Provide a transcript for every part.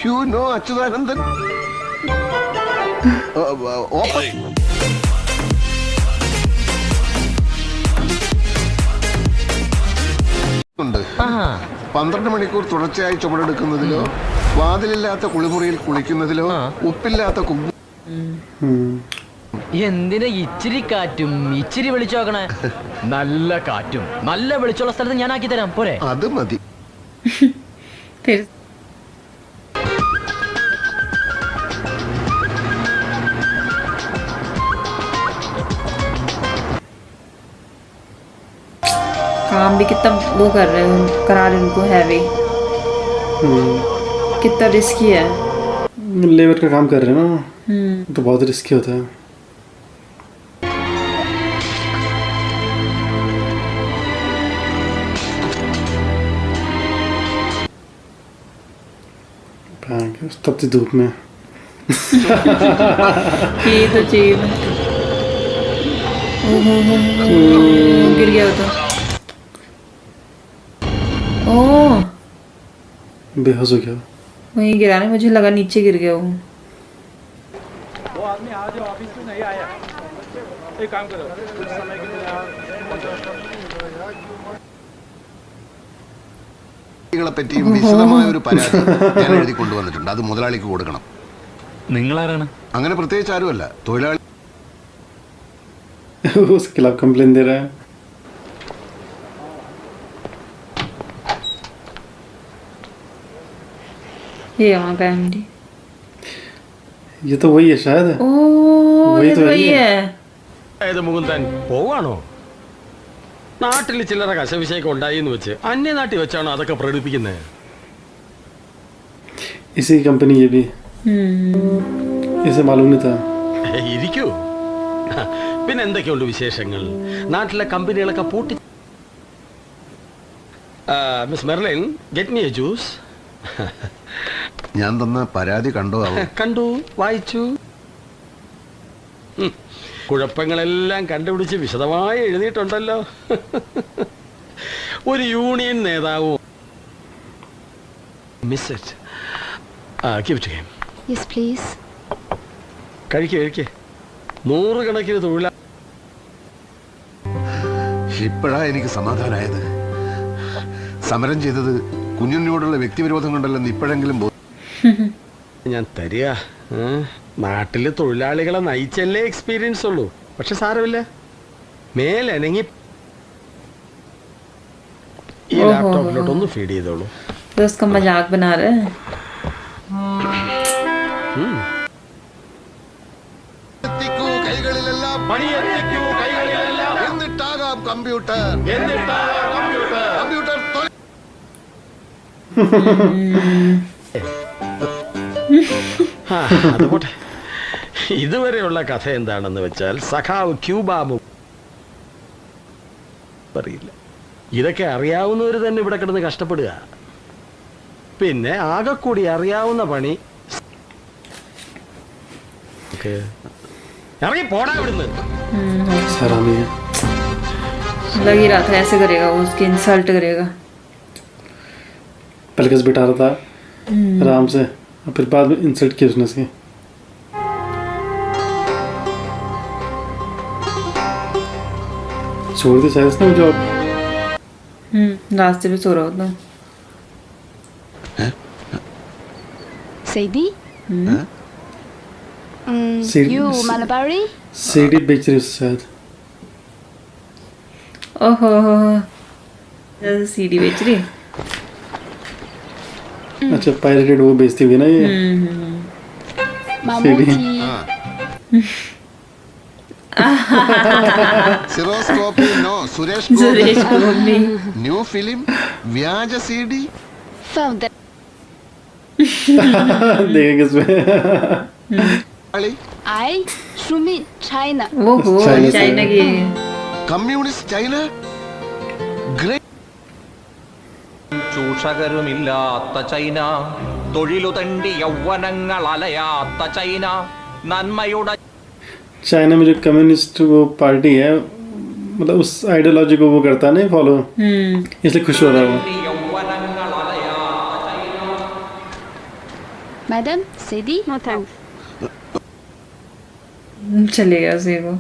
You know Achyutanandan? ഉണ്ട് 12 മണിക്കൂർ തുടർച്ചയായി ചുമടെടുക്കുന്നതിലോ വാതിലില്ലാത്ത കുളിമുറിയിൽ കുളിക്കുന്നതിലോ ഉപ്പില്ലാത്ത കുമ്പ് എന്തിനാ ഇച്ചിരി കാറ്റും ഇച്ചിരി വിളിച്ചു നോക്കണേ? നല്ല കാറ്റും നല്ല വെളിച്ചുള്ള സ്ഥലത്ത് ഞാൻ ആക്കി തരാം, പോരെ? അത് മതി. काम भी कितना वो कर रहे हो, करा रहे उनको हैवी, कितना रिस्की है। लेबर का काम कर रहे हैं ना, तो बहुत रिस्की होता है। तपती धूप में ये तो चीज गिर गया तो ओह बेहोश हो गया। वहीं गिरा नहीं, मुझे लगा नीचे गिर गया वो आदमी आज ऑफिस में नहीं आया। एक काम करो, कुछ समय के लिए പറ്റിയും വിശദമായ ഒരു പരാതി ഞാൻ എഴുതി കൊണ്ടുവന്നിട്ടുണ്ട്. അത് മുതലാളിക്ക് കൊടുക്കണം. നിങ്ങളാരാണ്? അങ്ങനെ പ്രത്യേകിച്ച് ആരുമല്ല, തൊഴിലാളി. उसके खिलाफ कंप्लेन दे रहा है। ये वहाँ का एमडी, ये तो वही है शायद। ओह ये तो वही है। ഏത് മുകുന്ദൻ പോവാണോ? നാട്ടിൽ ചില്ലറ കശവിശയൊക്കെ ഉണ്ടായി എന്ന് വെച്ച് അന്യനാട്ടിൽ വെച്ചാണോ അതൊക്കെ പ്രകടിപ്പിക്കുന്നത്? इसी कंपनी ये भी इसे मालूम नहीं था। ഇരിക്കൂ. പിന്നെ എന്തൊക്കെയുണ്ട് വിശേഷങ്ങൾ? നാട്ടിലെ കമ്പനികളൊക്കെ പൂട്ടി. Miss Merlin, get me A juice. ഞാൻ തന്ന പരാതി കണ്ടോ? കണ്ടു, വായിച്ചു. കുഴപ്പങ്ങളെല്ലാം കണ്ടുപിടിച്ച് വിശദമായി എഴുതിയിട്ടുണ്ടല്ലോ. ഒരു യൂണിയൻ നേതാവും miss it. give it to him. Yes, please. കഴിക്കേ. 100 കണക്കിന് തൊഴിലാ. ഇപ്പോഴാ എനിക്ക് സമാധാനമായത്. സമരം ചെയ്തത് കുഞ്ഞിനോടുള്ള വ്യക്തിവിരോധം കൊണ്ടല്ലെന്ന് ഇപ്പോഴെങ്കിലും ഞാൻ തരിക. നാട്ടിലെ തൊഴിലാളികളെ നയിച്ചല്ലേ എക്സ്പീരിയൻസ് ഉള്ളൂ. പക്ഷെ സാരമില്ല, മേലനങ്ങി ഈ ലാപ്ടോപ്പിലോട്ടൊന്ന് ഫീഡ് ചെയ്തോളൂ. तो उसका मजाक बना रहे हैं। എന്നിട്ടാകാം കമ്പ്യൂട്ടർ. കമ്പ്യൂട്ടർ അതുപോട്ടെ. ഇതുവരെയുള്ള കഥ എന്താണെന്ന് വെച്ചാൽ സഖാവ് ക്യൂബാബു അറിയില്ല. ഇതൊക്കെ അറിയാവുന്നവർ തന്നെ ഇവിടെ കിടന്ന് കഷ്ടപ്പെടുക. പിന്നെ ആകെ കൂടി അറിയാവുന്ന പണി ഇറങ്ങി പോടാ ഇവിടുന്ന്. लग ही रहा था ऐसे करेगा वो, उसकी इंसल्ट करेगा। पहले कैसे बिठा रहा था आराम से, फिर बाद में इंसल्ट किया उसने इसकी। छोड़ दी शायद इसने जॉब। रास्ते पे सो रहा होता। Sadie? You Malabari? सीडी बेच रही उससे शायद। ओहो सीडी बेच रही। अच्छा पायरेटेड वो बेचती हुई ना ये। Mammootty. സിറോസ്കോപ്പി നോ. സുരേഷ് गोपी ന്യൂ ഫിലിം വ്യാജ CD. Found that. देखेंगे इसमें। I Shumi China. ओहो चाइना की കമ്മ്യൂണിസ്റ്റ് ചൈന. ചൂഷകരുമില്ലാത്ത ചൈന, തൊഴിലു തണ്ടി യൗവനങ്ങൾ അലയാത്ത ചൈന, നന്മയുടെ चाइना में जो कम्युनिस्ट वो पार्टी है, मतलब उस आइडियोलॉजी को वो करता नहीं फॉलो, इसलिए खुश हो रहा है वो। യൗവനങ്ങൾ അലയാത്ത Madam, Sidi? No thanks. चले गया उसी को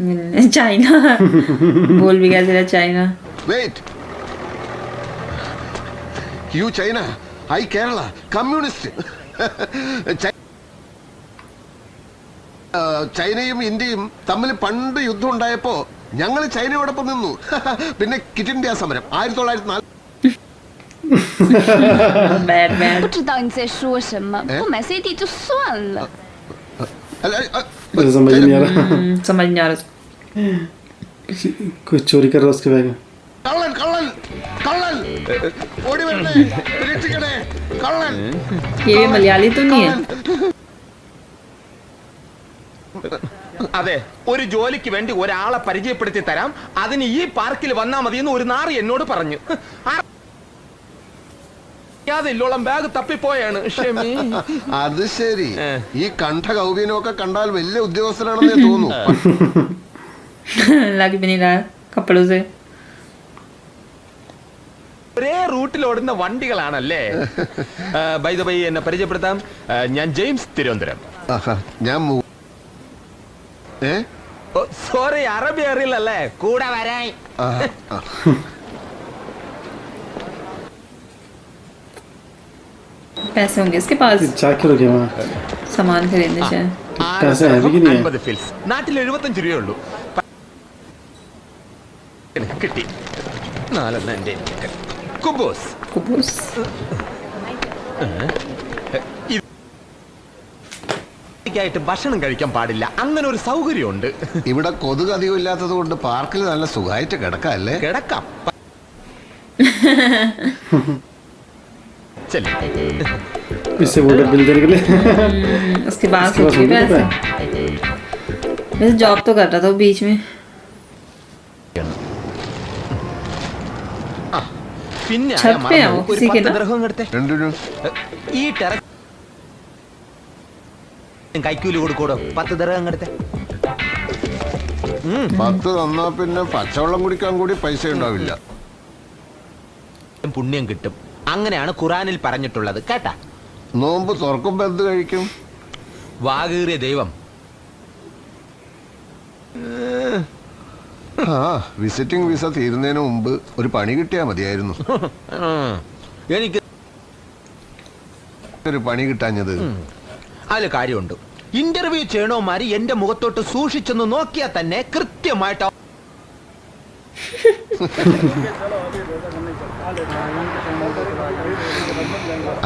मिलने चाइना बोल भी गया तेरा China wait you China I Kerala communist ചൈനയും ഇന്ത്യയും തമ്മിൽ പണ്ട് യുദ്ധം ഉണ്ടായപ്പോ ഞങ്ങൾ ചൈനയോടൊപ്പം നിന്നു. പിന്നെ കിറ്റ് ഇന്ത്യ സമരം 1940. 不知道你在说什么，不买 CD 就算了。 मुझे समझ नहीं आ रहा समझ नहीं आ रहा कुछ चोरी कर रहा उसके बैग में കള്ളൻ കള്ളൻ കള്ളൻ ഓടി വരണേ രക്ഷിക്കണേ കള്ളൻ ये मलयाली तो नहीं है അതെ, ഒരു ജോലിക്ക് വേണ്ടി ഒരാളെ പരിചയപ്പെടുത്തി തരാം, അതിന് ഈ പാർക്കിൽ വന്നാ മതിയെന്ന് ഒരു നാറി എന്നോട് പറഞ്ഞു. ോളം ബാഗ് തപ്പിപ്പോയാണ്. ക്ഷമി. അത് ശരി. ഈ കണ്ഠ കൗപീനമൊക്കെ കണ്ടാൽ വലിയ ഉദ്യോഗസ്ഥനാണെന്നേ തോന്നുന്നു. लग भी नहीं रहा कपड़ों से ഒരേ റൂട്ടിൽ ഓടുന്ന വണ്ടികളാണല്ലേ. ബൈ ദ ബൈ, എന്നെ പരിചയപ്പെടുത്താം, ഞാൻ ജെയിംസ് തിരുവനന്തപുരം. ഞാൻ സോറി, അറബി അറിയില്ലല്ലേ, കൂടെ വരാൻ. पैसे होंगे इसके पास चाकू रखे वहाँ सामान खरीदने चाहिए पैसे हैं भी कि नहीं है 50 ഫിൽസ്. നാട്ടിൽ 75 രൂപയുള്ളൂ. കിട്ടി. 4 എന്റെ കുബൂസ്. कुबूस ായിട്ട് ഭക്ഷണം കഴിക്കാൻ പാടില്ല, അങ്ങനെ ഒരു സൗകര്യമുണ്ട്. ഇവിടെ കൊതുക് അധികം ഇല്ലാത്തത് കൊണ്ട് പാർക്കിൽ നല്ല സുഖമായിട്ട് കിടക്കല്ലേ. കിടക്കാം. चलिए. इससे वो बिल देने के लिए उसके बाद सोचिए पैसे वैसे जॉब तो कर रहा था वो बीच में പിന്നെ छत पे है वो ഒരു किसी के 10 ना ദിർഹം എടുത്തേ. ഈ കൈക്കൂലി കൊടുക്കൂടോ, 10 ദിർഹം എടുത്തേ. 10 തന്നാ പിന്നെ പച്ചവെള്ളം കുടിക്കാൻ കൂടി പൈസ ഉണ്ടാവില്ല. പുണ്യം കിട്ടും, അങ്ങനെയാണ് ഖുറാനിൽ പറഞ്ഞിട്ടുള്ളത് കേട്ടാ. നോമ്പ് തുറക്കുമ്പോ എന്ത് കഴിക്കും? വാകേറിയ ദൈവം. വിസിറ്റിംഗ് വിസ തീരുന്നതിന് മുമ്പ് ഒരു പണി കിട്ടിയാ മതിയായിരുന്നു. എനിക്ക് ഒരു പണി കിട്ടാഞ്ഞത് അതിൽ കാര്യമുണ്ട്. ഇന്റർവ്യൂ ചെയ്യണോമാര് എന്റെ മുഖത്തോട്ട് സൂക്ഷിച്ചൊന്ന് നോക്കിയാൽ തന്നെ കൃത്യമായിട്ട്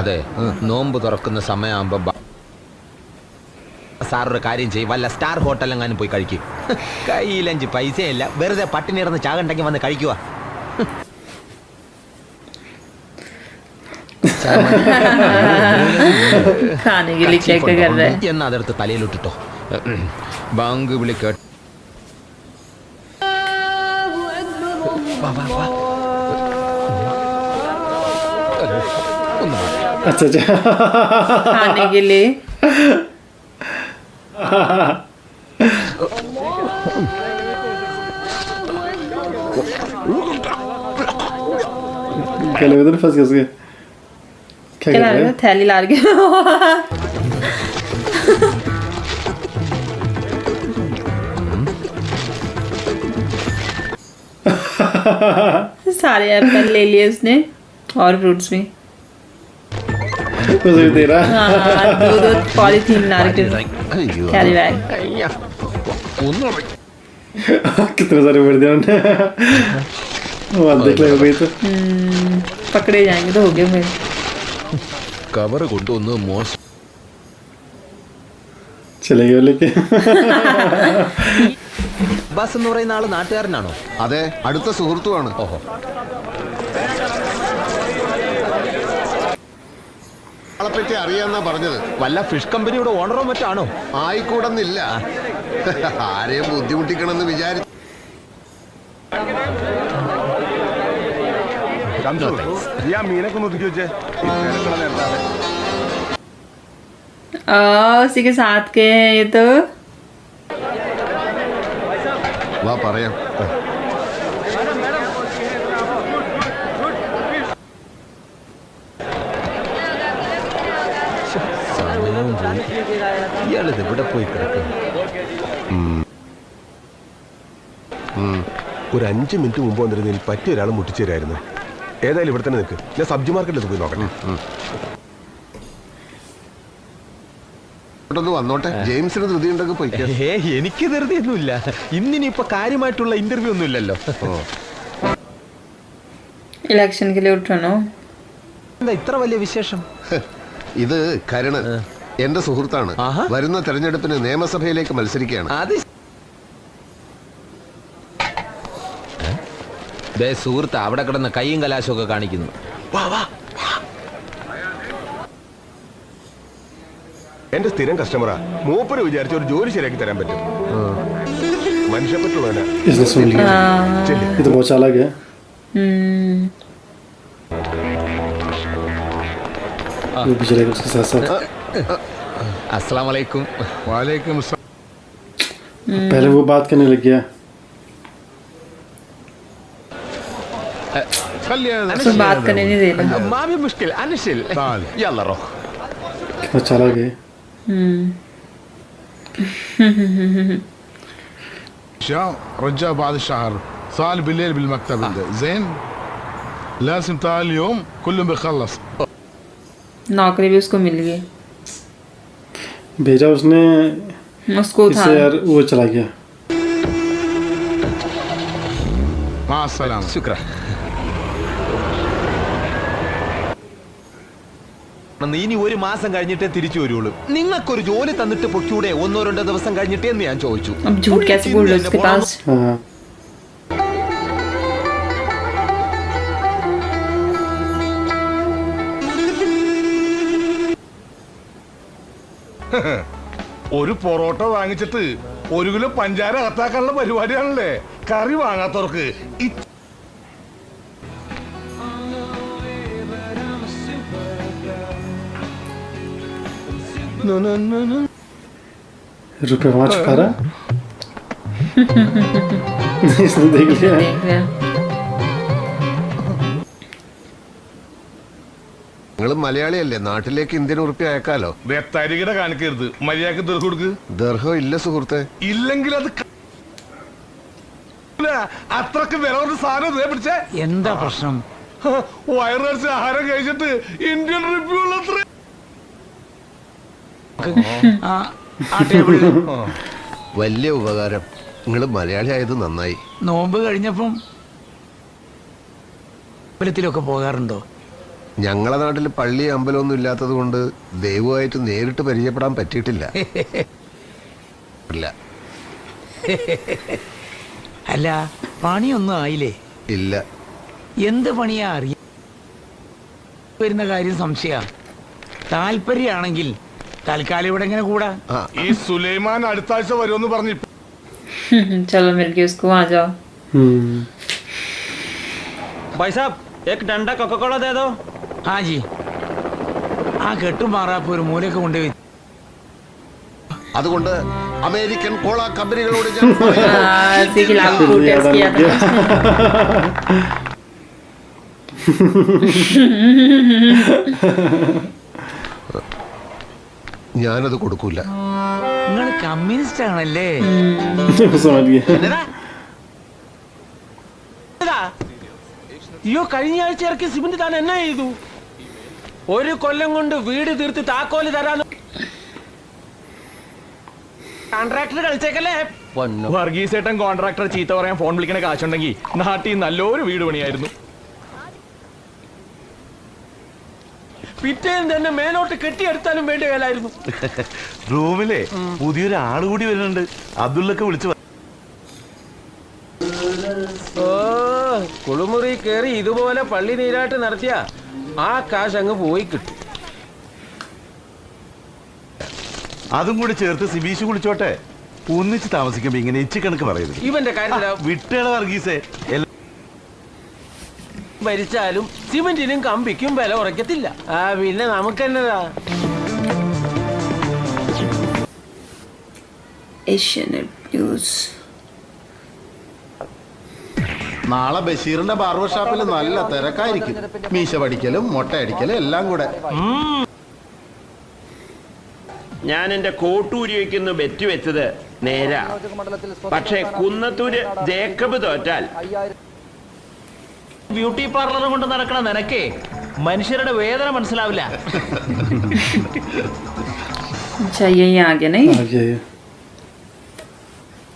അതെ, നോമ്പ് തുറക്കുന്ന സമയമാകുമ്പോ സാറൊരു കാര്യം ചെയ്യും, വല്ല സ്റ്റാർ ഹോട്ടലെങ്ങാനും പോയി കഴിക്കും. കയ്യിലഞ്ച് പൈസയില്ല, വെറുതെ പട്ടിണി ഇറന്ന് ചാകണ്ടെങ്കിൽ വന്ന് കഴിക്കുക. खाने के लिए क्या क्या कर रहा है എന്നാ അതെടുത്ത് തലയിലിട്ടോ. ബാങ്ക് വിളി കേട്ട് अच्छा अच्छा खाने के लिए गले में तो फंस गया उसके क्या कर ला रहा रहे है हो? थैली ला रहे सारे एप्पल ले लिए उसने और फ्रूट्स भी उसे भी दे रहा हाँ दो पॉलीथीन ला रखे कैरी बैग कितने सारे भर दिया उन्होंने वो देख ले गई तो पकड़े जाएंगे तो हो गए फिर കവർ കൊണ്ടുവന്ന് മോശം. चले गए लेके ബസ് എന്ന് പറയുന്ന ആള് നാട്ടുകാരനാണോ? അതെ, അടുത്ത സുഹൃത്തുമാണ്. ഓഹോ. ആളെപ്പറ്റി അറിയാന്നാ പറഞ്ഞത്. വല്ല ഫിഷ് കമ്പനിയുടെ ഓണറോ മറ്റാണോ? ആയിക്കൂടെന്നില്ല. ആരെയും ബുദ്ധിമുട്ടിക്കണമെന്ന് വിചാരിച്ചു. മീനൊക്കെ ഒതുക്കി വെച്ചേ. उसी के साथ के हैं ये तो വാ പറയാം. ഇയാളിത് ഇവിടെ പോയി കിടക്കും. ഒരു 5 മിനിറ്റ് മുമ്പ് വന്നിരുന്നതിൽ പറ്റിയ ഒരാൾ മുട്ടിച്ചേരായിരുന്നു. ഏതായാലും ഇവിടെ തന്നെ നിൽക്ക്, ഞാൻ സബ്ജി മാർക്കറ്റിൽ പോയി നോക്കട്ടെ. വന്നോട്ടെ, ജെയിംസിന് ധൃതി ഉണ്ടെങ്കിൽ പോയിക്കോ. എനിക്ക് ധൃതിയൊന്നുമില്ല. ഇന്നിനിപ്പോ കാര്യമായിട്ടുള്ള ഇന്റർവ്യൂ ഒന്നും ഇല്ലല്ലോ. इलेक्शन के लिए उठ रहा ना. എന്താ ഇത്ര വലിയ വിശേഷം? ഇത് കരുണ് എന്റെ സുഹൃത്താണ്. ആഹാ. വരുന്ന തെരഞ്ഞെടുപ്പിന് നിയമസഭയിലേക്ക് മത്സരിക്കുകയാണ്. അത് സുഹൃത്ത് അവിടെ കിടന്ന കൈയും കലാശവും ഒക്കെ കാണിക്കുന്നു. എന്റെ സ്ഥിരം കസ്റ്റമറാ. മൂപ്പര് വിചാരിച്ച ഒരു ജോലി ശരിയാക്കി തരാൻ പറ്റും. മനുഷ്യപ്പറ്റുള്ളവനാ. इसने सुन लिया. ये तो बहुत चालाक है. वो भी चलेगा उसके साथ साथ. अस्सलाम वालेकुम. वालेकुम पहले वो बात करने लग गया. तो बात करने नहीं दे रहा. मामी मुश्किल अनशिल. यल्ला रोह. कितना चालाक है. رجع بعد الشهر صار بالليل بالمكتب عنده زين لازم تعال اليوم كله بيخلص. नौकरी भी उसको मिल गई. भेजा उसने उसको था. इससे यार वो चला गया. مع السلامة. شكرا. ഇനി 1 മാസം കഴിഞ്ഞിട്ടേ തിരിച്ചു വരുള്ളൂ. നിങ്ങൾക്കൊരു ജോലി തന്നിട്ട് പൊക്കൂടെ 1-2 ദിവസം കഴിഞ്ഞിട്ടേ എന്ന് ഞാൻ ചോദിച്ചു. अब झूठ कैसे बोल रहे हो उसके पास. हाँ. ഒരു പൊറോട്ട വാങ്ങിച്ചിട്ട് 1 കിലോ പഞ്ചാര അകത്താക്കാനുള്ള പരിപാടിയാണല്ലേ. കറി വാങ്ങാത്തവർക്ക് रुपये वहाँ छुपा रहा. इसने देख लिया. देख रहा. നിങ്ങൾ മലയാളിയല്ലേ, നാട്ടിലേക്ക് ഇന്ത്യൻ ഉറുപ്പിക അയക്കാലോ. തരികിട കാണിക്കരുത്. മര്യാദക്ക് തീർത്ത് കൊടുക്ക്. ദർഹം ഇല്ല സുഹൃത്തെ. ഇല്ലെങ്കിൽ അത് അത്രക്ക് വില ഒരു സാധനം പിടിച്ചേ. എന്താ പ്രശ്നം? വയറിറച്ച് ആഹാരം കഴിച്ചിട്ട് ഇന്ത്യൻ റിവ്യൂ ഉള്ളത്ര. വലിയ ഉപകാരം. നിങ്ങൾ മലയാളി ആയത് നന്നായി. നോമ്പ് കഴിഞ്ഞപ്പം അമ്പലത്തിലൊക്കെ പോകാറുണ്ടോ? ഞങ്ങളെ നാട്ടിൽ പള്ളി അമ്പലമൊന്നും ഇല്ലാത്തത് കൊണ്ട് ദൈവമായിട്ട് നേരിട്ട് പരിചയപ്പെടാൻ പറ്റിയിട്ടില്ല. ഇല്ല. അല്ല, പണിയൊന്നും ആയില്ലേ? ഇല്ല. എന്ത് പണിയാ അറിയാ വരുന്ന കാര്യം സംശയ. താല്പര്യാണെങ്കിൽ തൽക്കാലം ഇവിടെ എങ്ങനെ കൂടാ? ഈ സുലൈമാൻ അടുത്ത ആഴ്ച വരുമെന്ന് പറഞ്ഞു. चलो मिलके उसको आ जाओ. भाई साहब एक डंडा कोका कोला दे दो. हाँ जी. ആ കെട്ടുമാറാപ്പ് ഒരു മൂലയൊക്കെ കൊണ്ടുപോയി. അതുകൊണ്ട് അമേരിക്കൻ കോള കമ്പനികളോട് ഞാൻ इसी के खिलाफ प्रोटेस्ट किया था. ഞാനത് കൊടുക്കൂല. നിങ്ങൾ കമ്മ്യൂണിസ്റ്റ് ആണല്ലേ? समझ गया. അയ്യോ, കഴിഞ്ഞ ആഴ്ച ഇറക്കിയ സിമന്റ് താൻ എന്നാ ചെയ്തു? 1 കൊല്ലം കൊണ്ട് വീട് തീർത്ത് താക്കോല് തരാന്ന് കോൺട്രാക്ടർ കളിച്ചേക്കല്ലേ. വർഗീസേട്ടൻ കോൺട്രാക്ടർ ചീത്ത പറയാൻ ഫോൺ വിളിക്കണ കാശുണ്ടെങ്കിൽ നാട്ടിൽ നല്ലൊരു വീട് പണിയായിരുന്നു. പിറ്റേന്ന് തന്നെ മേലോട്ട് കെട്ടിയെടുത്താലും വേണ്ട കാലായിരുന്നു. റൂമിലെ പുതിയൊരു ആള് കൂടി വരുന്നുണ്ട്. അബ്ദുള്ളൊക്കെ വിളിച്ചു. ഓ, കുളിമുറി കേറി ഇതുപോലെ പള്ളി നീരാട്ട് നടത്തിയ ആ കാശ് അങ്ങ് പോയി കിട്ടും. അതും കൂടി ചേർത്ത് സിബീഷ് കുളിച്ചോട്ടെ. ഒന്നിച്ച് താമസിക്കുമ്പോ ഇങ്ങനെ ഇച്ചിക്കണക്ക് പറയുന്നത്. ഇവന്റെ കാര്യത്തില വിട്ടുകള വർഗീസേ. ഭരിച്ചാലും സിമന്റിനും കമ്പിക്കും വില ഉറക്കത്തില്ല. പിന്നെ നമുക്ക് എന്നതാ. നാളെ ബഷീറിന്റെ ബാർബർ ഷാപ്പിൽ നല്ല തിരക്കായിരിക്കും. മീശ പഠിക്കലും മൊട്ട അടിക്കലും എല്ലാം കൂടെ. ഞാൻ എന്റെ കോട്ടൂരി വയ്ക്കുന്ന ബെറ്റ് വെച്ചത് നേരാ. പക്ഷേ കുന്നത്തൂര് ജേക്കബ് തോറ്റാൽ ബ്യൂട്ടി പാർലർ കൊണ്ട് നടക്കണ നിനക്കേ മനുഷ്യരുടെ വേദന മനസ്സിലാവില്ല. अच्छा यही आ गया नहीं आ गया ये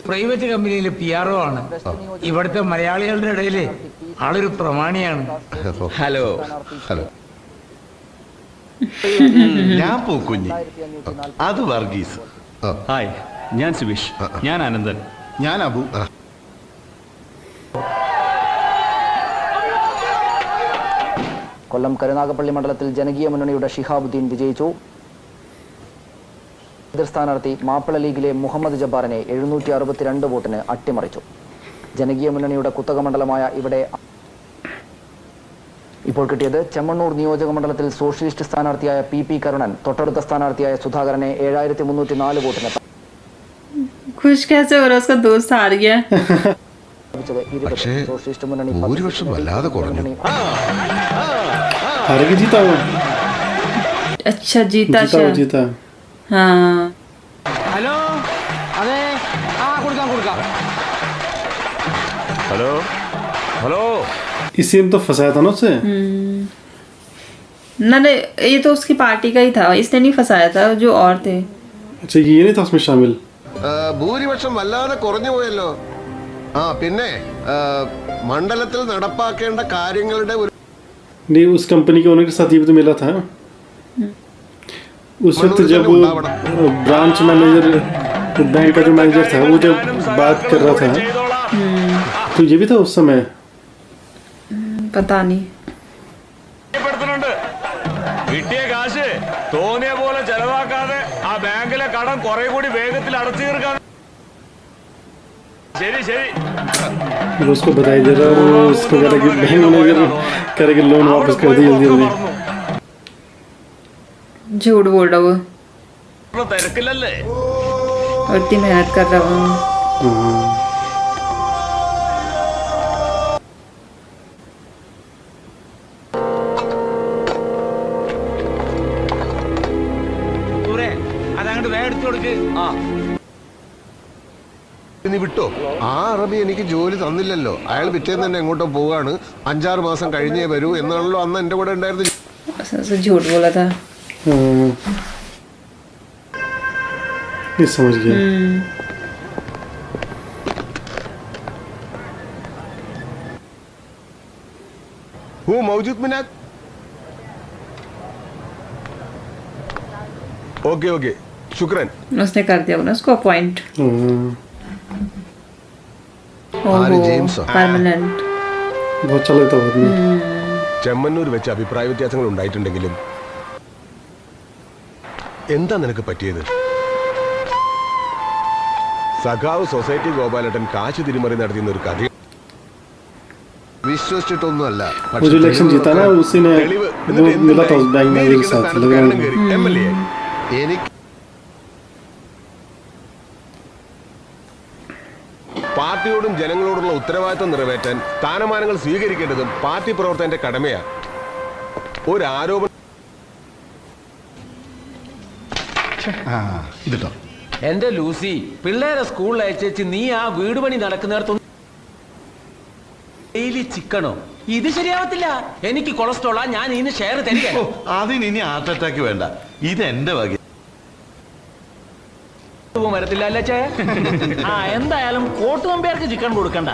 പ്രൈവറ്റ് കമ്പനിയിലെ PRO ആണ്. ഇവിടുത്തെ മലയാളികളുടെ ഇടയിൽ ആളൊരു പ്രമാണിയാണ്. Hello hello. ഞാൻ പൂക്കുഞ്ഞി, അത് വർഗീസ്. ഹായ്, ഞാൻ സുബീഷ്. ഞാൻ ആനന്ദൻ. ഞാൻ അബു. കൊല്ലം കരുനാഗപ്പള്ളി മണ്ഡലത്തിൽ ജനകീയ മുന്നണിയുടെ ഷിഹാബുദ്ദീൻ വിജയിച്ചു. എതിർ സ്ഥാനാർത്ഥി മാപ്പിള ലീഗിലെ മുഹമ്മദ് ജബ്ബാറിനെ 762 വോട്ടിന് അട്ടിമറിച്ചു. ജനകീയ മുന്നണിയുടെ കുത്തക മണ്ഡലമായ ഇവിടെ ഇപ്പോൾ കിട്ടിയത് ചെമ്മണ്ണൂർ നിയോജക മണ്ഡലത്തിൽ സോഷ്യലിസ്റ്റ് സ്ഥാനാർത്ഥിയായ PP കരുണൻ തൊട്ടടുത്ത സ്ഥാനാർത്ഥിയായ സുധാകരനെ 7304 വോട്ടിന് खुश कैसे हो रहा उसका दोस्त हार गया പക്ഷേ ഭൂരിപക്ഷം വല്ലാതെ കുറഞ്ഞു. हार के जीता वो अच्छा जीता जीता वो जीता हाँ ഹലോ, അതെ, കൊടുക്കാം. ഹലോ ഹലോ, इसी में तो फंसाया था ना उससे. ना ये तो उसकी पार्टी का ही था, इसने नहीं फंसाया था, जो और थे. अच्छा ये नहीं था उसमें शामिल. ഭൂരിപക്ഷം വല്ലാതെ കുറഞ്ഞു പോയല്ലോ. ആ പിന്നെ മണ്ഡലത്തിൽ നടപ്പാക്കേണ്ട കാര്യങ്ങളുടെ ഒരു नहीं उस कंपनी के ओनर के साथ ये भी तो मिला था उस वक्त जब ब्रांच मैनेजर बैंक का जो मैनेजर था वो जब बात कर रहा था तो ये भी था उस समय. पता नहीं കിട്ടിയ കാശ് തോന്നിയ പോലെ ചെലവാക്കാതെ ആ ബാങ്കിലെ കടം കുറെ കൂടി വേഗത്തിൽ അടച്ചു തീർക്കാൻ. ശരി ശരി, वो उसको बधाई दे रहा वो उसको कह रहा कि बैंक मैनेजर करेगा लोन वापस कर दिए जल्दी जल्दी. झूठ बोल रहा वो തിരക്കില്ലല്ലേ? और इतनी मेहनत कर रहा हूँ. അതങ്ങോട്ട് വേഗം എടുത്തു കൊടുക്ക്. നീ വിട്ടോ. ആ അറബി എനിക്ക് ജോലി തന്നില്ലല്ലോ. അയാൾ പിറ്റേന്ന് തന്നെ എങ്ങോട്ടോ പോവാണ്, 5-6 മാസം കഴിഞ്ഞേ വരൂ എന്നാണല്ലോ അന്ന് എന്റെ കൂടെ ഉണ്ടായിരുന്നു. झूठ बोला था. ये समझ गया. हूँ मौजूद मिनाक. Okay okay शुक्रन. उसने कर दिया ना उसको अपॉइंट. ആര് ജെയിംസോ? परमानेंट. बहुत अच्छा लगता है आदमी. ചെമ്മന്നൂർ വെച്ച് അഭിപ്രായ വ്യത്യാസങ്ങൾ ഉണ്ടായിട്ടുണ്ടെങ്കിലും എന്താ നിനക്ക് പറ്റിയത്? സഖാവ് സൊസൈറ്റി ഗോപാലട്ടൻ കാശ് തിരിമറി നടത്തിയെന്ന ഒരു കഥ വിശ്വസിച്ചിട്ടൊന്നുമല്ല. वो जो इलेक्शन जीता ना उसी ने वो मिला था उस बैंक मैनेजर के साथ लग रहा है. എനിക്ക് പാർട്ടിയോടും ജനങ്ങളോടുള്ള ഉത്തരവാദിത്വം നിറവേറ്റാൻ സ്ഥാനമാനങ്ങൾ സ്വീകരിക്കേണ്ടതും പാർട്ടി പ്രവർത്തകന്റെ കടമയാണ്. ഒരു ആരോപണം ഇതിട്ടോ എന്റെ ലൂസി, പിള്ളേരെ സ്കൂളിൽ അയച്ചേച്ച് നീ ആ വീട് പണി നടക്കുന്നിടത്തൊന്നും ഡെയിലി ചിക്കണോ? ഇത് ശരിയാവത്തില്ല. എനിക്ക് കൊളസ്ട്രോളാ, ഞാൻ ഇതിന് ഷെയർ തരിക. അതിന് ഇനി ഹാർട്ട് അറ്റാക്ക് വേണ്ട, ഇത് എന്റെ വക. വരത്തില്ല അല്ലേ ചേ? ആ എന്തായാലും കോട്ടു നമ്പ്യാർക്ക് ചിക്കൻ കൊടുക്കണ്ട.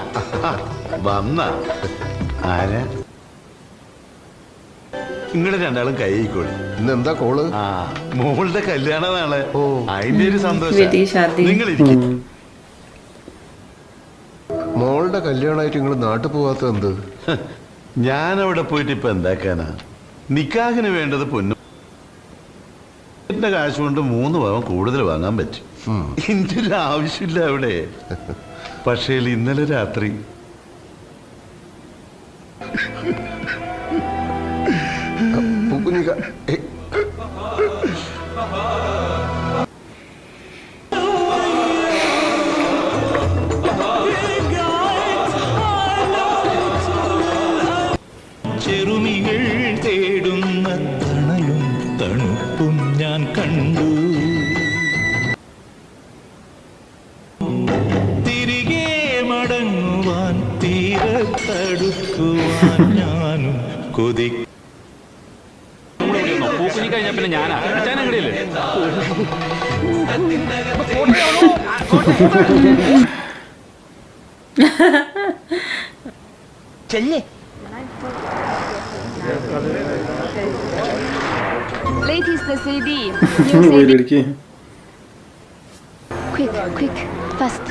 വന്ന ആരാ നിങ്ങള് രണ്ടാളും കൈക്കോളി. ഇന്നെന്താ കോള്? ആ മോളുടെ കല്യാണ നാളെ. അതിന്റെ ഒരു സന്തോഷം. ഷാദി. നിങ്ങൾ ഇരിക്കും. മോളുടെ കല്യാണമായിട്ട് നിങ്ങൾ നാട്ടിൽ പോകാത്ത എന്ത്? ഞാൻ അവിടെ പോയിട്ട് ഇപ്പൊ എന്താക്കാനാ? നിക്കാഹിന് വേണ്ടത് പൊന്നു എന്റെ കാശ് കൊണ്ട് 3 പവൻ കൂടുതൽ വാങ്ങാൻ പറ്റും. എന്റെ ഒരു ആവശ്യമില്ല അവിടെ. പക്ഷേ ഇന്നലെ രാത്രി ചെറുമികൾ തേടുന്ന തണലും തണുപ്പും ഞാൻ കണ്ടു. കുഞ്ഞി കഴിഞ്ഞ പിന്നെ ഞാനാ അച്ഛൻ എങ്ങനെയല്ലേ Latest CD. वही लड़की है Quick, quick, fast.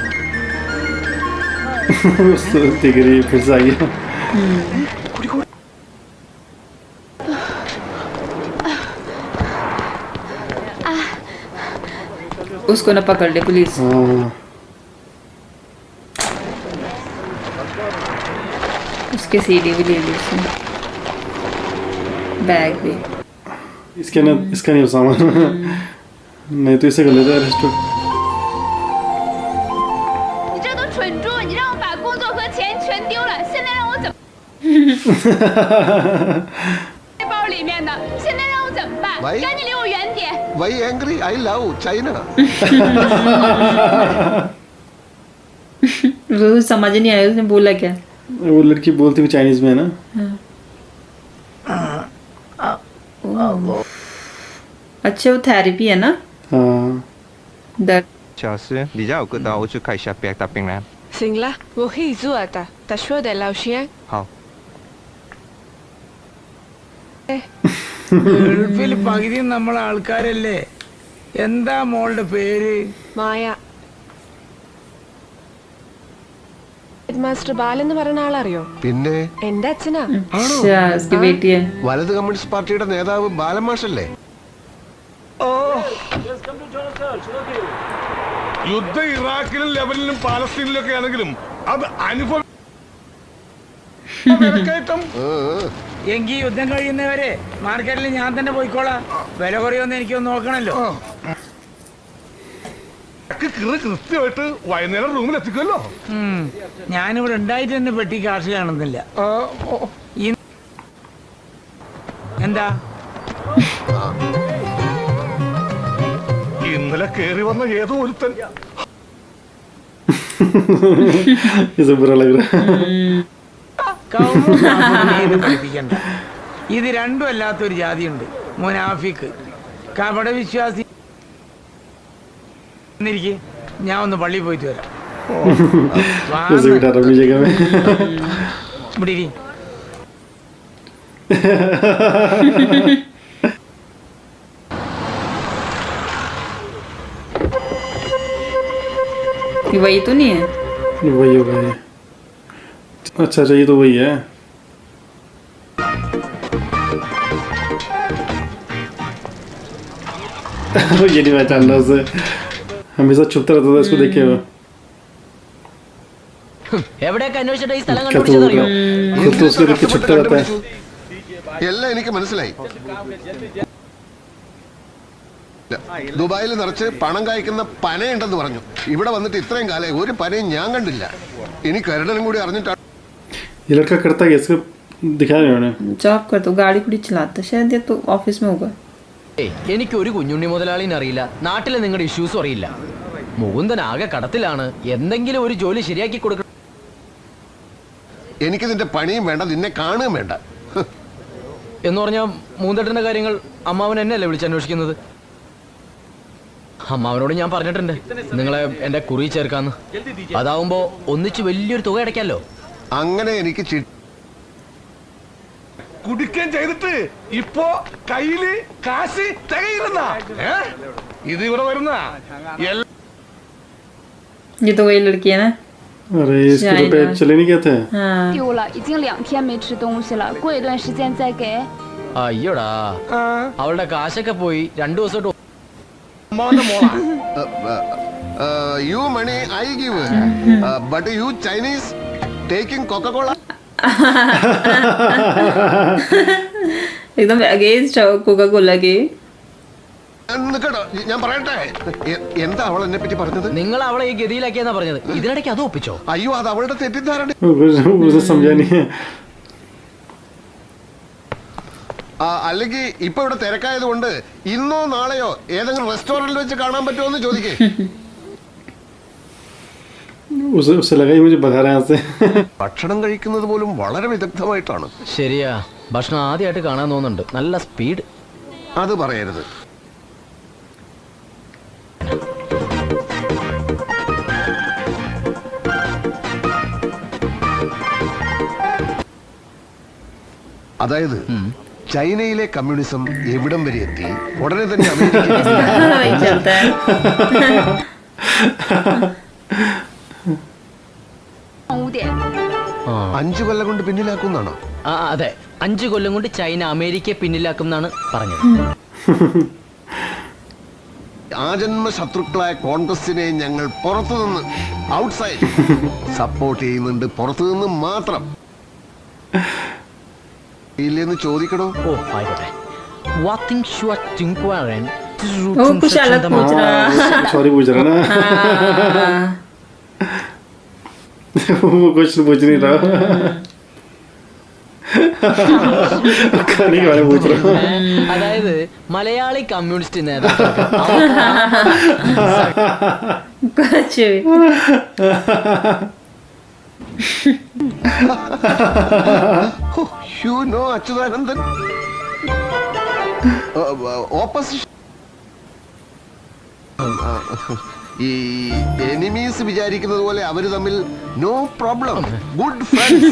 उसको दिख रही है, फिर से आ गया उसको ना पकड़ ले पुलिस। हाँ उसके सीडी भी ले ली उसने, बैग भी। इसका नहीं हो सामान नहीं तो इसे कर लेते arrest 你这都蠢猪！你让我把工作和钱全丢了，现在让我怎么？包里面的，现在让我怎么办？喂赶紧离我远点！ Why angry? I love China. वो समझ नहीं आया उसने बोला क्या। वो लड़की बोलती हुई चाइनीज में है ना अच्छा वो थेरेपी है ना। हाँ दर्द 小师，你让我跟到我去看一下别的病人。行了，我可以做的，他说的老师。好。 ഗൾഫിൽ പകുതി നമ്മളെ ആൾക്കാരല്ലേ എന്താ മോളുടെ പേര് മായ മാസ്റ്റർ ബാലെന്ന് പറയുന്ന ആളറിയോ പിന്നെ എന്റെ അച്ഛനാ अच्छा उसकी बेटी है। വലത് കമ്മ്യൂണിസ്റ്റ് പാർട്ടിയുടെ നേതാവ് ബാലമാഷല്ലേ? യുദ്ധം ഇറാഖിലും ലെബനിലും പാലസ്തീനിലും ഒക്കെ ആണെങ്കിലും അത് അനുഭവം എങ്കിൽ യുദ്ധം കഴിയുന്നവരെ മാർക്കറ്റിൽ ഞാൻ തന്നെ പോയിക്കോളാം വില കുറയൊന്നും എനിക്കൊന്ന് നോക്കണല്ലോ കൃത്യമായിട്ട് വൈകുന്നേരം റൂമിൽ എത്തിക്കുമല്ലോ. ഞാനിവിടെ ഉണ്ടായിട്ട് തന്നെ പെട്ടി കാശ് കാണുന്നില്ല എന്താ ഇന്നലെ കേറി വന്ന ഏതോ ഒരുത്തൻ इसे बुरा लग रहा है പഠിപ്പിക്കണ്ട ഇത് രണ്ടും അല്ലാത്തൊരു ജാതിയുണ്ട് മുനാഫിക്ക് കപട വിശ്വാസി എന്നിരിക്കെ ഞാൻ ഒന്ന് പള്ളിയിൽ പോയിട്ട് വരാം उसे बिठा रहा अपनी जगह में ഇവിടെ ഇരി. ये वही तो नहीं है। वही होगा ये अच्छा ये तो वही है ये नहीं पहचानना उसे हमेशा छुपता रहता था इसको देखे हुए എവിടെയൊക്കെ അന്വേഷിച്ചിട്ട് ഈ സ്ഥലം क्या तो കണ്ടുപിടിച്ചതറിയോ? खुद तो उसको देख के छुपता रहता है എല്ലാം എനിക്ക് മനസ്സിലായി. ദുബായിൽ നിറച്ച് പണം കായ്ക്കുന്ന പനയുണ്ടെന്ന് പറഞ്ഞു. ഇവിടെ വന്നിട്ട് ഇത്രയും കാലം ഒരു പനയും ഞാൻ കണ്ടില്ല. ഇനി കരടനും കൂടി അറിഞ്ഞിട്ടാണ്. ये लड़का करता है इसको दिखा रहे हैं जॉब करता, गाड़ी कुड़ी चलाता शायद, या तो ऑफिस में होगा। എനിക്ക് ഒരു കുഞ്ഞുണ്ണി മുതലാളിനെ അറിയില്ല, നാട്ടിലെ നിങ്ങളുടെ ഇഷ്യൂസും അറിയില്ല. മുകുന്ദൻ ആകെ കടത്തിലാണ്. എന്തെങ്കിലും ഒരു ജോലി ശരിയാക്കി കൊടുക്കണം. എനിക്ക് നിന്റെ പണിയും വേണ്ട, നിന്നെ കാണുകയും വേണ്ട. എന്ന് പറഞ്ഞാൽ മൂന്തേട്ടന്റെ കാര്യങ്ങൾ അമ്മാവൻ എന്നെയല്ലേ വിളിച്ചന്വേഷിക്കുന്നത്? അമ്മാവനോട് ഞാൻ പറഞ്ഞിട്ടുണ്ട് നിങ്ങളെ എന്റെ കുറി ചേർക്കാന്ന്. അതാവുമ്പോ ഒന്നിച്ച് വലിയൊരു തുക അടയ്ക്കാലോ. അങ്ങനെ എനിക്ക് കുടിക്കാൻ ചെയ്തിട്ട് ഇപ്പോ കയ്യില് കാശ് തികയില്ലെന്നാ. ഇത് ഇവിടെ വരുന്ന ये तो वही लड़की है ना। अरे इसके तो पैर चले नहीं कहते हैं 丢了，已经2天没吃东西了，过一段时间再给。 അയ്യോടാ, അവളുടെ കാശൊക്കെ പോയി 2 ദിവസമായിട്ട്. You money I give, but you Chinese taking Coca Cola. एकदम अगेंस्ट कोका कोला के। കേട്ടോ, ഞാൻ പറയട്ടെ, എന്താ അവൾ എന്നെ പറ്റി പറഞ്ഞത്? നിങ്ങൾ അവളെ ഈ ഗതിയിലാക്കിയെന്നാ പറഞ്ഞത്. ഇതിനിടയ്ക്ക് അത് ഒപ്പിച്ചോ? അയ്യോ, അത് അവളുടെ തെറ്റിദ്ധാരണ. उसे समझा नहीं है അല്ലെങ്കിൽ ഇപ്പൊ ഇവിടെ തിരക്കായത് കൊണ്ട് ഇന്നോ നാളെയോ ഏതെങ്കിലും റെസ്റ്റോറന്റിൽ വെച്ച് കാണാൻ പറ്റുമോ എന്ന് ചോദിക്കേ. उसे लगा ही मुझे भगा रहा है यहाँ से ഭക്ഷണം കഴിക്കുന്നത് പോലും വളരെ വിദഗ്ധമായിട്ടാണ്. ശരിയാ, ഭക്ഷണം ആദ്യമായിട്ട് കാണാൻ തോന്നുന്നുണ്ട്. നല്ല സ്പീഡ്. അത് പറയരുത്. അതായത് ചൈനയിലെ കമ്മ്യൂണിസം എവിടം വരെ എത്തി ഉടനെ തന്നെ चलता है 5点。 5 കൊല്ലം കൊണ്ട് പിന്നിലാക്കുന്നാണോ? ആ അതെ, 5 കൊല്ലം കൊണ്ട് ചൈന അമേരിക്കയെ പിന്നിലാക്കും എന്നാണ് പറഞ്ഞത്. ആജന്മ ശത്രുക്കളായ കോൺഗ്രസിനെ ഞങ്ങൾ പുറത്തുനിന്ന് ഔട്ട്സൈഡ് സപ്പോർട്ട് ചെയ്യുന്നുണ്ട്. പുറത്തുനിന്ന് മാത്രം ഇല്ലെന്ന് ചോദിക്കണോ? ഓ ആയിക്കോട്ടെ. वो कुछ अलग पूछ रहा. सॉरी पूछ रहा ना. वो क्वेश्चन पूछ नहीं रहा. खाने के बारे में पूछ रहा. അതായത് മലയാളി കമ്മ്യൂണിസ്റ്റ് നേതാക്കൾക്ക് कुछ भी. You know അച്യുതാനന്ദൻ ഓപ്പോസിഷൻ ഈ എനിമീസ് വിചാരിക്കുന്നത് പോലെ അവര് തമ്മിൽ നോ പ്രോബ്ലം, ഗുഡ് ഫ്രണ്ട്സ്.